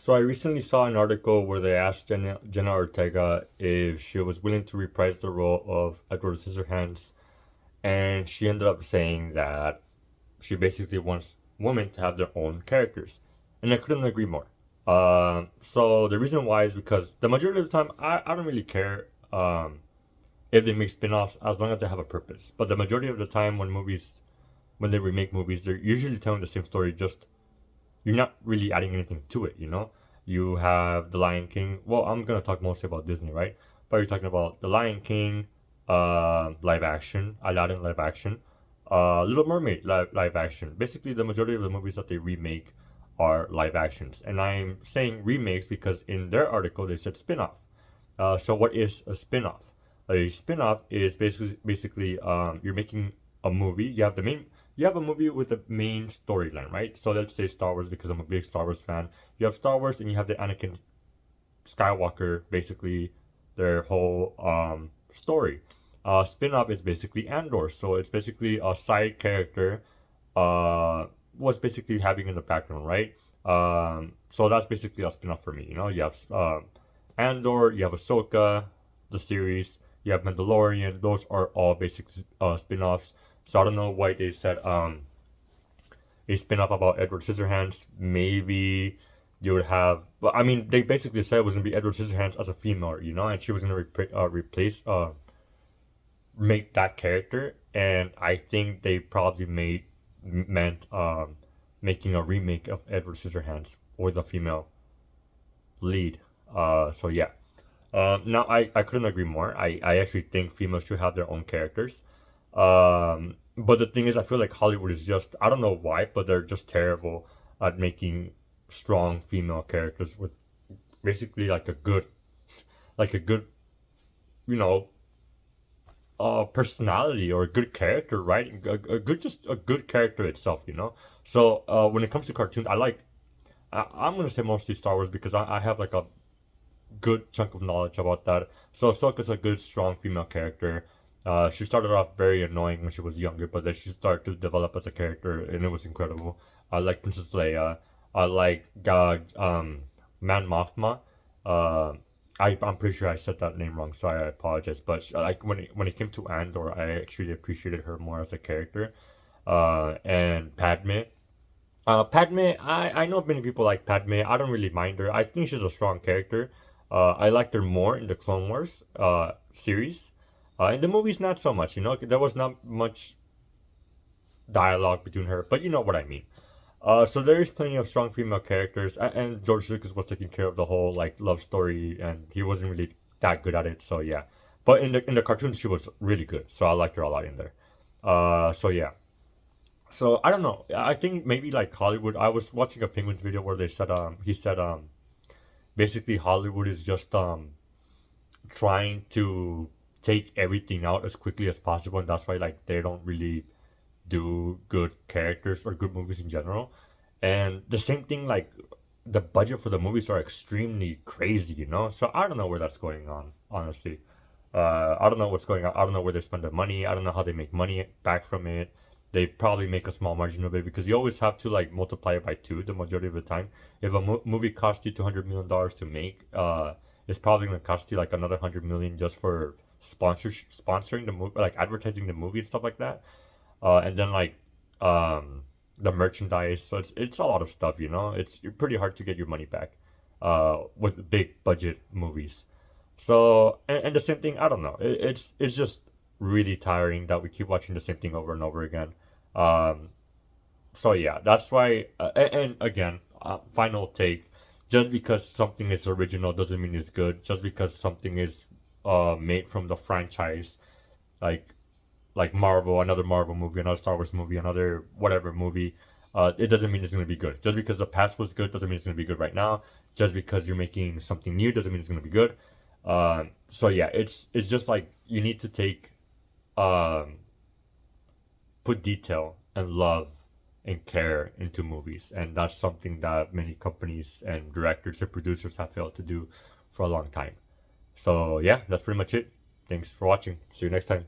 So I recently saw an article where they asked Jenna Ortega if she was willing to reprise the role of Edward Scissorhands, and she ended up saying that she basically wants women to have their own characters, and I couldn't agree more. So the reason why is because the majority of the time I don't really care if they make spin-offs as long as they have a purpose. But the majority of the time when they remake movies, they're usually telling the same story, just you're not really adding anything to it, you know? You have The Lion King. Well, I'm gonna talk mostly about Disney, right? But you're talking about The Lion King, live action, Aladdin live action, Little Mermaid live action. Basically, the majority of the movies that they remake are live actions. And I'm saying remakes because in their article they said spin-off. So what is a spin-off? A spin-off is basically you're making a movie. You have a movie with the main storyline, right? So let's say Star Wars, because I'm a big Star Wars fan. You have Star Wars and you have the Anakin Skywalker, basically their whole story. Spin-off is basically Andor, so it's basically a side character was basically having in the background, right? So that's basically a spin-off for me. You know, you have Andor, you have Ahsoka, the series, you have Mandalorian. Those are all basic spin-offs. So I don't know why they said a spin-off about Edward Scissorhands. Maybe you would have, but I mean, they basically said it was gonna be Edward Scissorhands as a female, you know, and she was gonna replace make that character. And I think they probably meant making a remake of Edward Scissorhands with a female lead. So yeah. Now I couldn't agree more. I actually think females should have their own characters. But the thing is, I feel like Hollywood is just, I don't know why, but they're just terrible at making strong female characters with basically like a good, you know, personality or a good character, right? Just a good character itself, you know? So, when it comes to cartoons, I'm gonna say mostly Star Wars because I have like a good chunk of knowledge about that. So Ahsoka's a good, strong female character. She started off very annoying when she was younger, but then she started to develop as a character, and it was incredible. I like Princess Leia. I like Man Mothma. I'm pretty sure I said that name wrong, so I apologize. But like when it came to Andor, I actually appreciated her more as a character. And Padme. Padme, I know many people like Padme. I don't really mind her. I think she's a strong character. I liked her more in the Clone Wars series. In the movies, not so much. You know, there was not much dialogue between her, but you know what I mean. So there is plenty of strong female characters, and George Lucas was taking care of the whole like love story, and he wasn't really that good at it. So yeah, but in the cartoons, she was really good. So I liked her a lot in there. So yeah. So I don't know. I think maybe like Hollywood. I was watching a Penguins video where they said he said basically Hollywood is just trying to take everything out as quickly as possible, and that's why like they don't really do good characters or good movies in general. And the same thing, like the budget for the movies are extremely crazy, you know. So I don't know where that's going on, honestly. I don't know what's going on. I don't know where they spend their money. I don't know how they make money back from it. They probably make a small margin of it because you always have to like multiply it by two the majority of the time. If a movie costs you $200 million to make, it's probably going to cost you like another 100 million just for sponsoring the movie, like advertising the movie and stuff like that. And then like the merchandise. So it's a lot of stuff, you know. It's pretty hard to get your money back with big budget movies. So and the same thing, I don't know. It's just really tiring that we keep watching the same thing over and over again. Um, so yeah, that's why. And again, final take. Just because something is original doesn't mean it's good. Just because something is made from the franchise, like Marvel, another Marvel movie, another Star Wars movie, another whatever movie, it doesn't mean it's going to be good. Just because the past was good doesn't mean it's going to be good right now. Just because you're making something new doesn't mean it's going to be good. So yeah, it's just like you need to take um, put detail and love and care into movies, and that's something that many companies and directors and producers have failed to do for a long time. So yeah, that's pretty much it. Thanks for watching. See you next time.